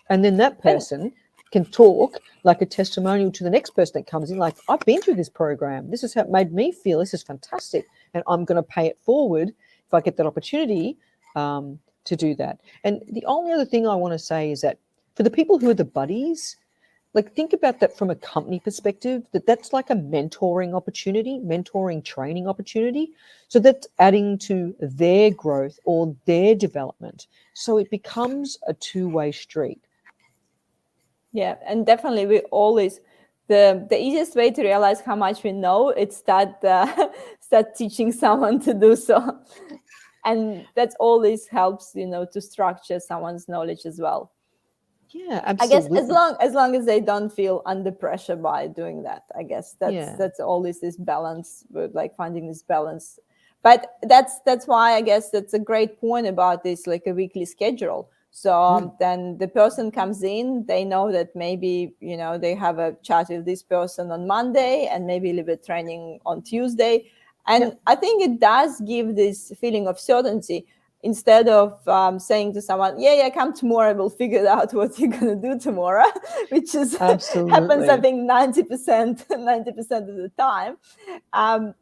And then that person can talk like a testimonial to the next person that comes in, like, I've been through this program. This is how it made me feel. This is fantastic. And I'm going to pay it forward if I get that opportunity to do that. And the only other thing I want to say is that for the people who are the buddies, like think about that from a company perspective, that's like a mentoring opportunity, mentoring training opportunity. So that's adding to their growth or their development. So it becomes a two-way street. Yeah, and definitely we always the easiest way to realize how much we know is start teaching someone to do so, and that always helps to structure someone's knowledge as well. Yeah, I guess absolutely. as long as they don't feel under pressure by doing that, I guess that's always this balance with like finding this balance. But that's why I guess that's a great point about this, like a weekly schedule. So then the person comes in, they know that maybe, they have a chat with this person on Monday and maybe a little bit training on Tuesday. And I think it does give this feeling of certainty instead of saying to someone, yeah, come tomorrow, we'll figure out what you're going to do tomorrow, which is happens, I Absolutely. think, 90% of the time.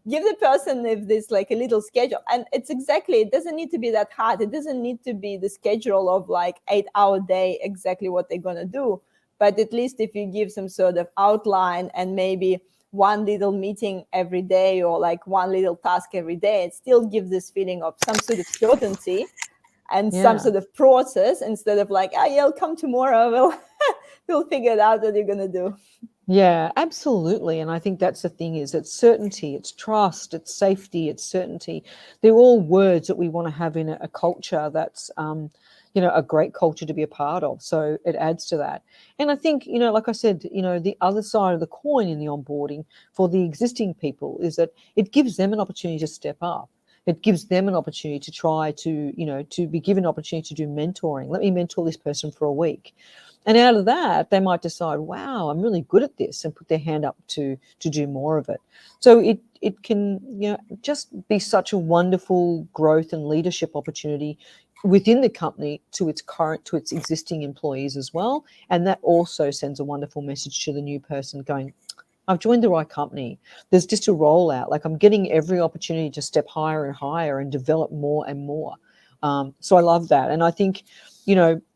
Give the person if this like a little schedule, and it doesn't need to be that hard. It doesn't need to be the schedule of like 8-hour day, exactly what they're going to do. But at least if you give some sort of outline and maybe one little meeting every day or like one little task every day, it still gives this feeling of some sort of certainty and some sort of process, instead of like, oh yeah, I'll come tomorrow, we'll figure it out what you're going to do. Yeah, absolutely. And I think that's the thing, is it's certainty, it's trust, it's safety, it's certainty. They're all words that we want to have in a culture that's, a great culture to be a part of. So it adds to that. And I think, like I said, the other side of the coin in the onboarding for the existing people is that it gives them an opportunity to step up. It gives them an opportunity to try to be given an opportunity to do mentoring. Let me mentor this person for a week. And out of that, they might decide, wow, I'm really good at this, and put their hand up to do more of it. So it can just be such a wonderful growth and leadership opportunity within the company to its existing employees as well. And that also sends a wonderful message to the new person going, I've joined the right company. There's just a rollout. Like, I'm getting every opportunity to step higher and higher and develop more and more. So I love that. And I think,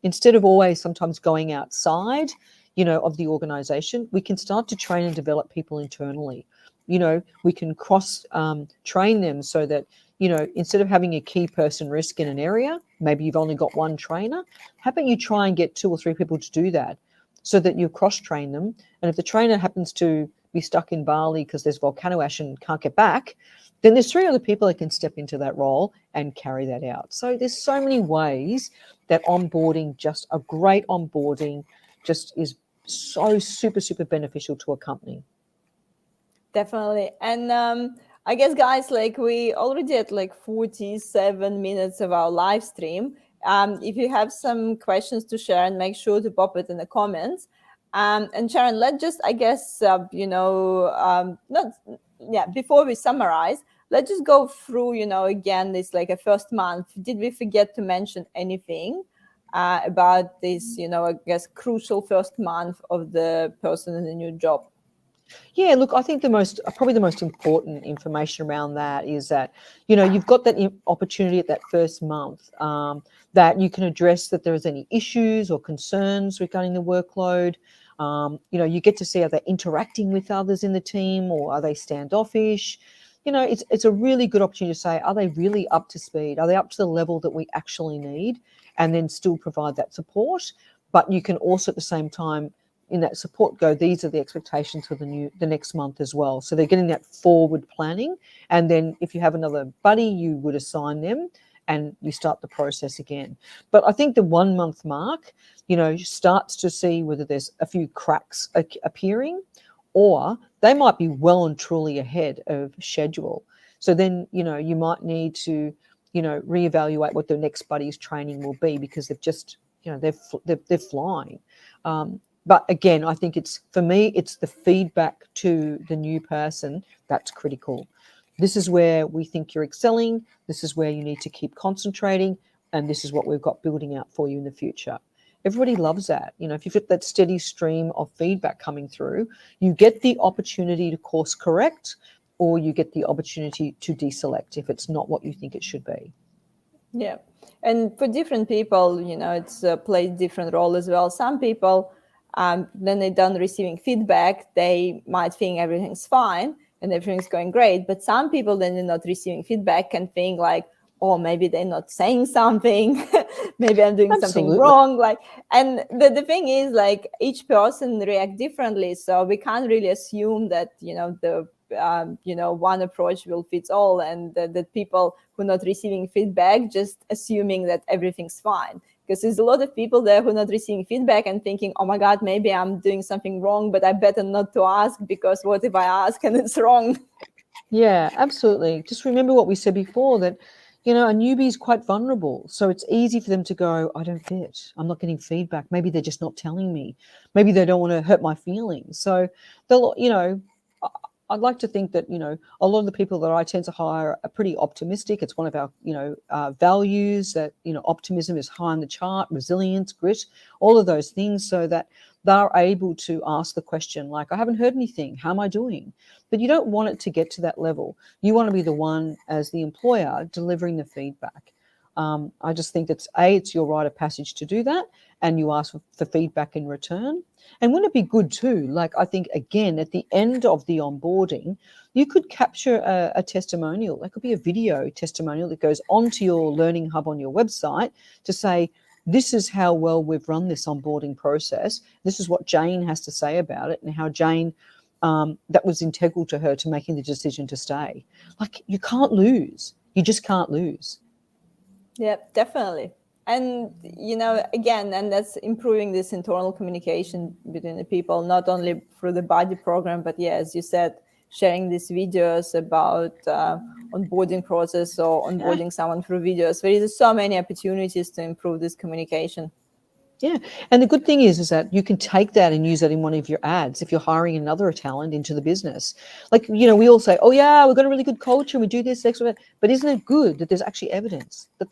instead of always sometimes going outside, of the organization, we can start to train and develop people internally. We can cross train them so that, instead of having a key person risk in an area, maybe you've only got one trainer. How about you try and get 2 or 3 people to do that, so that you cross train them? And if the trainer happens to be stuck in Bali because there's volcano ash and can't get back, then there's 3 other people that can step into that role and carry that out. So there's so many ways that onboarding, just a great onboarding, just is so super, super beneficial to a company. Definitely. And I guess, guys, like we already at like 47 minutes of our live stream. If you have some questions to share, and make sure to pop it in the comments. And Sharon, let's just, I guess, before we summarize, let's just go through, again, this like a first month. Did we forget to mention anything about this, I guess, crucial first month of the person in the new job? Yeah, look, I think probably the most important information around that is that, you've got that opportunity at that first month, that you can address that there's any issues or concerns regarding the workload. You get to see, are they interacting with others in the team, or are they standoffish? It's a really good opportunity to say, are they really up to speed? Are they up to the level that we actually need? And then still provide that support. But you can also at the same time, in that support, go, these are the expectations for the next month as well. So they're getting that forward planning. And then if you have another buddy, you would assign them and you start the process again. But I think the 1 month mark, starts to see whether there's a few cracks appearing, or they might be well and truly ahead of schedule. So then, you might need to, reevaluate what the next buddy's training will be, because they've just, they're flying. But again, I think for me, it's the feedback to the new person that's critical. This is where we think you're excelling. This is where you need to keep concentrating. And this is what we've got building out for you in the future. Everybody loves that. If you've got that steady stream of feedback coming through, you get the opportunity to course correct, or you get the opportunity to deselect if it's not what you think it should be. Yeah. And for different people, it's plays different role as well. Some people, when they're done receiving feedback, they might think everything's fine and everything's going great. But some people, then they're not receiving feedback, can think like, oh, maybe they're not saying something. Maybe I'm doing something wrong. And the thing is, like, each person react differently. So we can't really assume that, one approach will fit all, and that people who are not receiving feedback just assuming that everything's fine. Because there's a lot of people there who are not receiving feedback and thinking, oh my God, maybe I'm doing something wrong, but I better not to ask, because what if I ask and it's wrong? Yeah, absolutely. Just remember what we said before, that, a newbie is quite vulnerable. So it's easy for them to go, I don't fit. I'm not getting feedback. Maybe they're just not telling me. Maybe they don't want to hurt my feelings. So they'll, I- I'd like to think that, a lot of the people that I tend to hire are pretty optimistic. It's one of our, values that, optimism is high on the chart, resilience, grit, all of those things, so that they're able to ask the question, like, I haven't heard anything. How am I doing? But you don't want it to get to that level. You want to be the one, as the employer, delivering the feedback. I just think it's your rite of passage to do that, and you ask for feedback in return. And wouldn't it be good too? Like, I think, again, at the end of the onboarding, you could capture a testimonial. That could be a video testimonial that goes onto your Learning Hub on your website to say, this is how well we've run this onboarding process. This is what Jane has to say about it, and how Jane, that was integral to her to making the decision to stay. Like, you can't lose. You just can't lose. Yeah, definitely. And, again, and that's improving this internal communication between the people, not only through the body program, but yeah, as you said, sharing these videos about onboarding process or onboarding someone through videos. There is so many opportunities to improve this communication. Yeah. And the good thing is that you can take that and use that in one of your ads if you're hiring another talent into the business. Like, we all say, oh, yeah, we've got a really good culture, we do this, but isn't it good that there's actually evidence that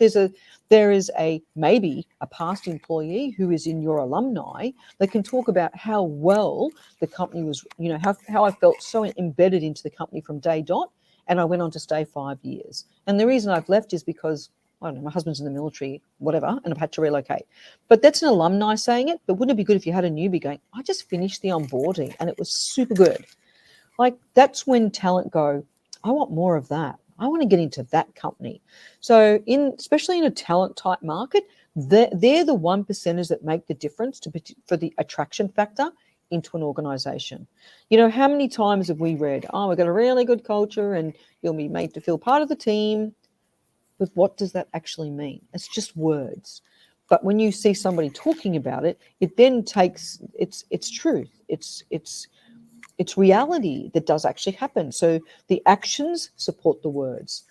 there is maybe a past employee who is in your alumni that can talk about how well the company was, how I felt so embedded into the company from day dot, and I went on to stay 5 years. And the reason I've left is because, I don't know, my husband's in the military, whatever, and I've had to relocate. But that's an alumni saying it. But wouldn't it be good if you had a newbie going, I just finished the onboarding and it was super good? Like, that's when talent go, I want more of that. I want to get into that company. So especially in a talent type market, they're the 1%ers that make the difference for the attraction factor into an organization. How many times have we read, oh, we've got a really good culture and you'll be made to feel part of the team. But what does that actually mean? It's just words. But when you see somebody talking about it, it then takes it's truth. It's reality that does actually happen. So the actions support the words.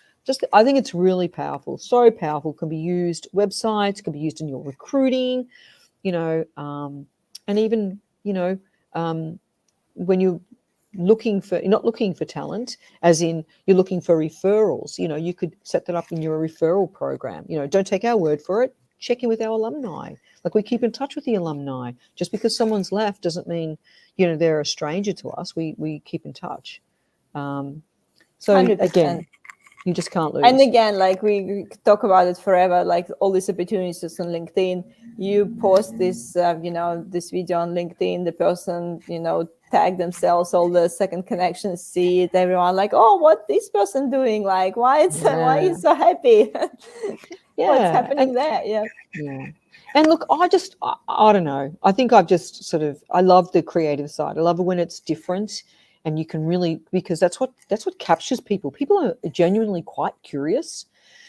I think it's really powerful. So powerful. Can be used websites. Can be used in your recruiting. And even when you're not looking for talent, as in you're looking for referrals, you could set that up in your referral program. Don't take our word for it. Check in with our alumni. Like, we keep in touch with the alumni. Just because someone's left doesn't mean, they're a stranger to us. We keep in touch. So 100%. again, you just can't lose. And again, like we talk about it forever, like all these opportunities on LinkedIn. You post this, this video on LinkedIn, the person, tag themselves, all the second connections see it, everyone like, oh, what this person doing? Like, why he's so happy? What's happening there? Yeah. And look, I don't know. I think I've just I love the creative side. I love it when it's different, and you can really, because that's what captures people. People are genuinely quite curious.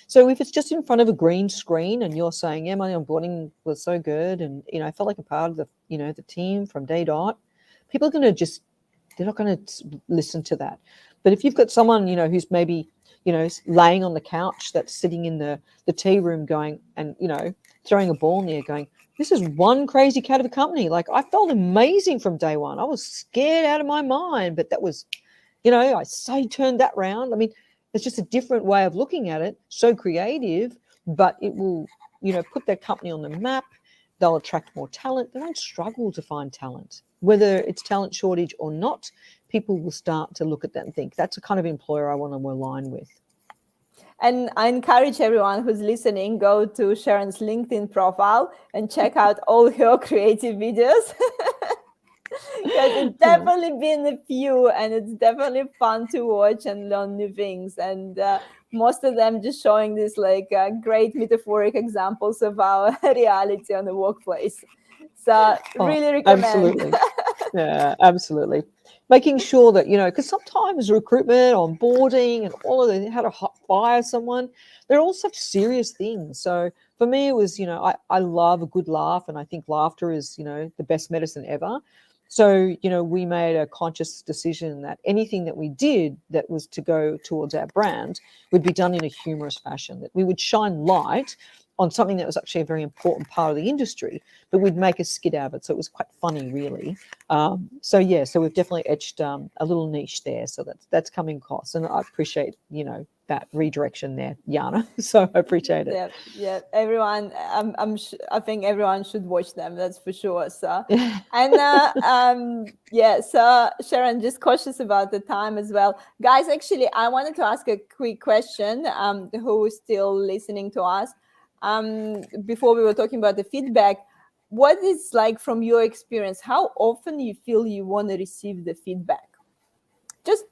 So if it's just in front of a green screen and you're saying, yeah, my onboarding was so good, and I felt like a part of the the team from day dot, people are going to they're not going to listen to that. But if you've got someone who's maybe laying on the couch, that's sitting in the tea room going, and throwing a ball in the air going, this is one crazy cat of a company. Like, I felt amazing from day one. I was scared out of my mind, but that was, I so turned that round. I mean, it's just a different way of looking at it. So creative, but it will, put that company on the map. They'll attract more talent. They won't struggle to find talent. Whether it's talent shortage or not, people will start to look at that and think, that's the kind of employer I want to align with. And I encourage everyone who's listening, go to Sharon's LinkedIn profile and check out all her creative videos. Because it's definitely been a few, and it's definitely fun to watch and learn new things. And most of them just showing these great metaphoric examples of our reality on the workplace. So really recommend. Absolutely. Yeah, absolutely. Making sure that, because sometimes recruitment, onboarding, and all of how to fire someone, they're all such serious things. So for me, it was, I love a good laugh, and I think laughter is, the best medicine ever. So, we made a conscious decision that anything that we did that was to go towards our brand would be done in a humorous fashion, that we would shine light on something that was actually a very important part of the industry, but we'd make a skit out of it. So it was quite funny, really. So we've definitely etched a little niche there. So that's coming across. And I appreciate, that redirection there, Yana. So I appreciate it. Yeah. Everyone, I think everyone should watch them. That's for sure. So, and so Sharon, just cautious about the time as well, guys. Actually, I wanted to ask a quick question. Who is still listening to us? Before we were talking about the feedback, what is like from your experience? How often you feel you want to receive the feedback? Just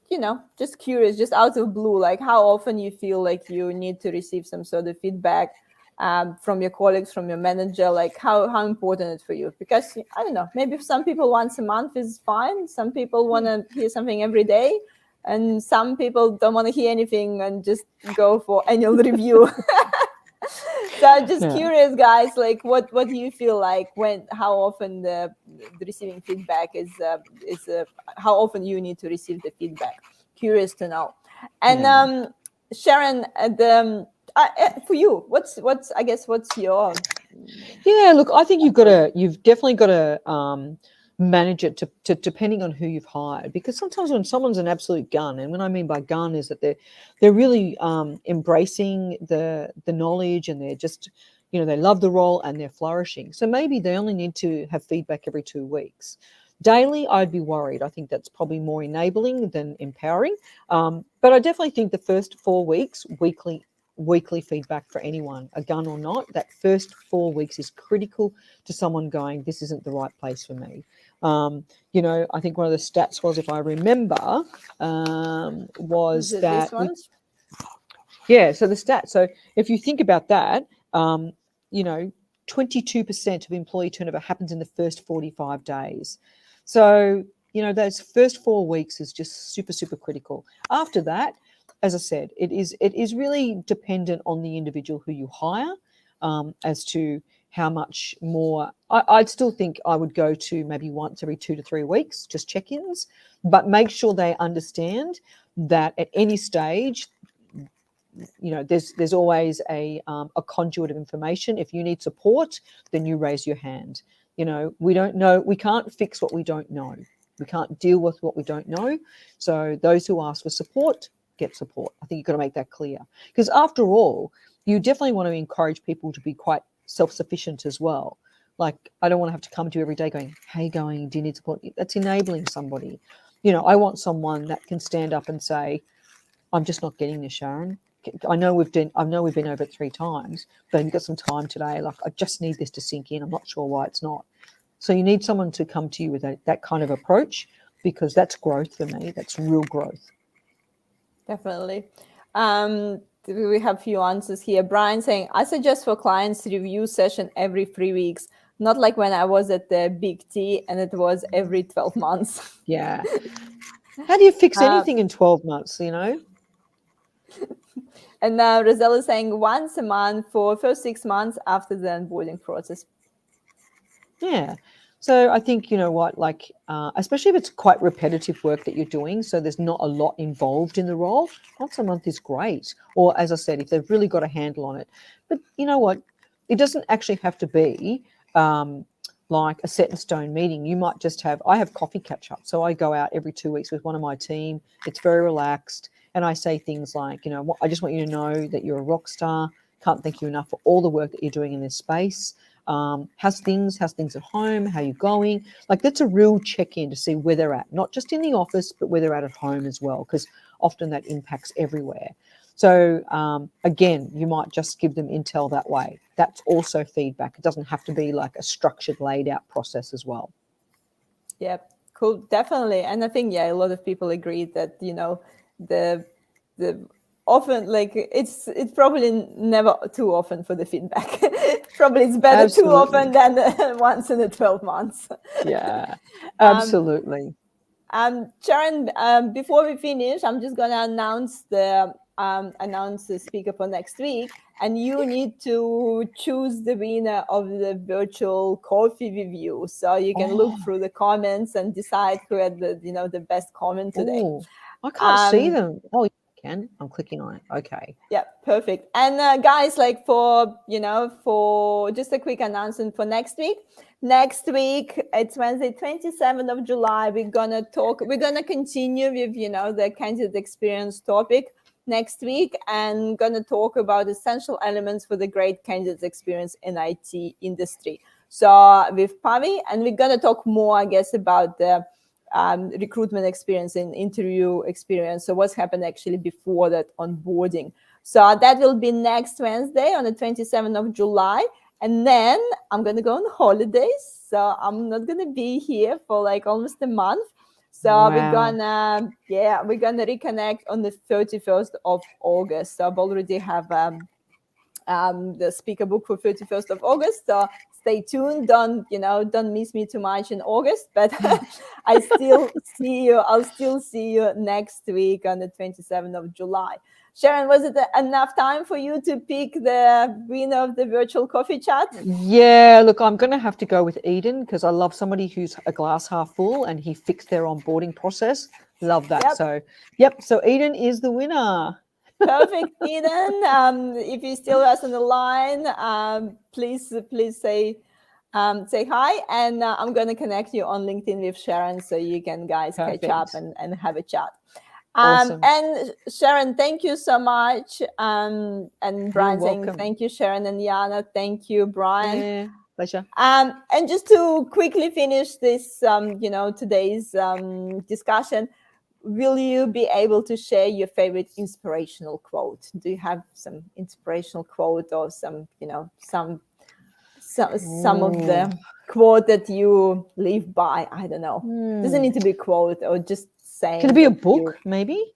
curious, just out of blue, like how often you feel like you need to receive some sort of feedback from your colleagues, from your manager, like how important it's for you? Because I don't know, maybe some people once a month is fine. Some people want to hear something every day, and some people don't want to hear anything and just go for annual review. So I'm just curious, guys, like what do you feel like how often the receiving feedback is how often you need to receive the feedback? Curious to know. And Sharon, for you, what's your look, I think you've definitely got to manage it to depending on who you've hired, because sometimes when someone's an absolute gun, and what I mean by gun is that they're really embracing the knowledge, and they're just they love the role and they're flourishing, so maybe they only need to have feedback every 2 weeks. Daily, I'd be worried. I think that's probably more enabling than empowering, but I definitely think the first 4 weeks, weekly feedback for anyone, a gun or not, that first 4 weeks is critical to someone going, this isn't the right place for me. I think one of the stats was, if I remember, was that this one? so the stats. So if you think about that, 22% of employee turnover happens in the first 45 days. So, those first 4 weeks is just super, super critical. After that, as I said, it is really dependent on the individual who you hire, as to how much more. I'd still think I would go to maybe once every 2 to 3 weeks, just check-ins, but make sure they understand that at any stage, there's always a conduit of information. If you need support, then you raise your hand. We don't know. We can't fix what we don't know. We can't deal with what we don't know. So those who ask for support get support. I think you've got to make that clear, because after all, you definitely want to encourage people to be quite self-sufficient as well. Like, I don't want to have to come to you every day going, hey, do you need support? That's enabling somebody. I want someone that can stand up and say, I'm just not getting this, Sharon. I know we've been over it 3 times, but you've got some time today. Like, I just need this to sink in. I'm not sure why it's not. So you need someone to come to you with that kind of approach, because that's growth for me. That's real growth. Definitely. We have a few answers here. Brian saying, I suggest for clients review session every 3 weeks, not like when I was at the Big T and it was every 12 months. Yeah. How do you fix anything in 12 months, And Rosella is saying once a month for first 6 months after the onboarding process. Yeah. So I think, especially if it's quite repetitive work that you're doing, so there's not a lot involved in the role, once a month is great. Or, as I said, if they've really got a handle on it. But you know what? It doesn't actually have to be like a set in stone meeting. You might just I have coffee catch up. So I go out every 2 weeks with one of my team. It's very relaxed. And I say things like, I just want you to know that you're a rock star. Can't thank you enough for all the work that you're doing in this space. How's things at home? How are you going? Like, that's a real check-in to see where they're at, not just in the office, but where they're at home as well, because often that impacts everywhere. So again, you might just give them intel that way. That's also feedback. It doesn't have to be like a structured, laid out process as well. Yeah, cool. Definitely. And I think, a lot of people agree that, the often, like, it's probably never too often for the feedback. Probably it's better Absolutely. too often than once in the 12 months. Yeah, absolutely. Sharon, before we finish, I'm just going to announce the speaker for next week. and you need to choose the winner of the virtual coffee review. So you can look through the comments and decide who had the best comment today. Oh, I can't see Um, them. Oh, you can. I'm clicking on it. Okay. Yeah, perfect. And guys, like for just a quick announcement for next week. Next week, it's Wednesday, 27th of July. We're gonna continue with the candidate experience topic next week, and gonna talk about essential elements for the great candidate experience in IT industry. So with Pavi, and we're gonna talk more, I guess, about the recruitment experience and interview experience. So what's happened actually before that onboarding. So that will be next Wednesday on the 27th of July. And then I'm going to go on holidays. So I'm not going to be here for like almost a month. So Wow. we're gonna reconnect on the 31st of August. So I've already have the speaker book for 31st of August. So stay tuned. Don't miss me too much in August, but I'll still see you next week on the 27th of July. Sharon, was it enough time for you to pick the winner of the virtual coffee chat? Yeah, look, I'm going to have to go with Eden because I love somebody who's a glass half full and he fixed their onboarding process. Love that. Yep. So Eden is the winner. Perfect, Eden. If you still us on the line, please say hi, and I'm going to connect you on LinkedIn with Sharon so you can guys catch up and have a chat. Awesome. And Sharon, thank you so much. And Brian saying thank you, Sharon, and Yana, thank you, Brian. Yeah, pleasure. And just to quickly finish this, today's discussion, will you be able to share your favorite inspirational quote? Do you have some inspirational quote or some of the quote that you live by? I don't know. Doesn't need to be quote or just saying. Can it be a book, maybe?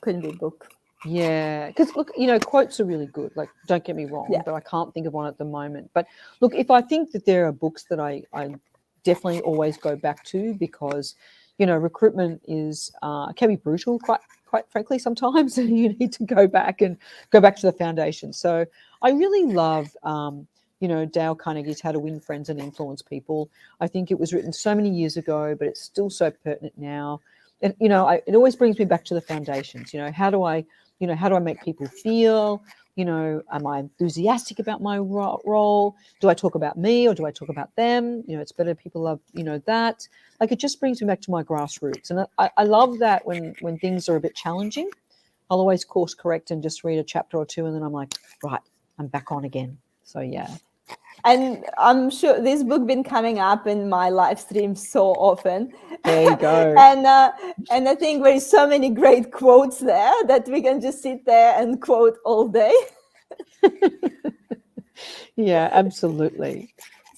Couldn't be a book. Yeah, because look, quotes are really good. Like, don't get me wrong, but I can't think of one at the moment. But look, if I think that there are books that I definitely always go back to because, recruitment can be brutal, quite frankly, sometimes, and you need to go back to the foundation. So I really love, Dale Carnegie's How to Win Friends and Influence People. I think it was written so many years ago, but it's still so pertinent now. And, it always brings me back to the foundations. How do I make people feel? Am I enthusiastic about my role? Do I talk about me or do I talk about them? It's better people love, that. Like, it just brings me back to my grassroots. And I love that when things are a bit challenging, I'll always course correct and just read a chapter or two. And then I'm like, right, I'm back on again. So, yeah. And I'm sure this book been coming up in my live stream so often. There you go. And I think there's so many great quotes there that we can just sit there and quote all day. Yeah, absolutely.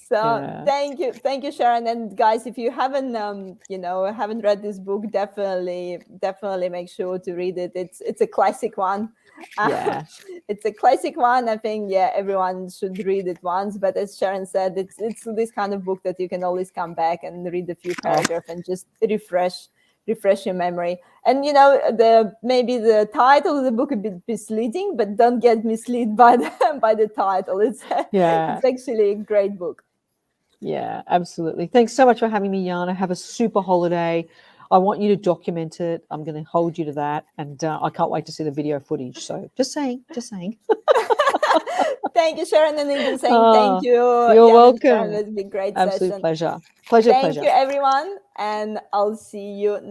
So thank you, Sharon. And guys, if you haven't read this book, definitely make sure to read it. It's a classic one. Yeah. It's a classic one. I think everyone should read it once. But as Sharon said, it's this kind of book that you can always come back and read a few paragraphs and just refresh your memory. And maybe the title of the book a bit misleading, but don't get misled by the title. It's actually a great book. Yeah, absolutely. Thanks so much for having me, Yana. Have a super holiday. I want you to document it. I'm going to hold you to that. And I can't wait to see the video footage. So just saying. Thank you, Sharon, and even saying thank you. You're welcome. It's been a great Absolute session. pleasure. Thank you, everyone. And I'll see you next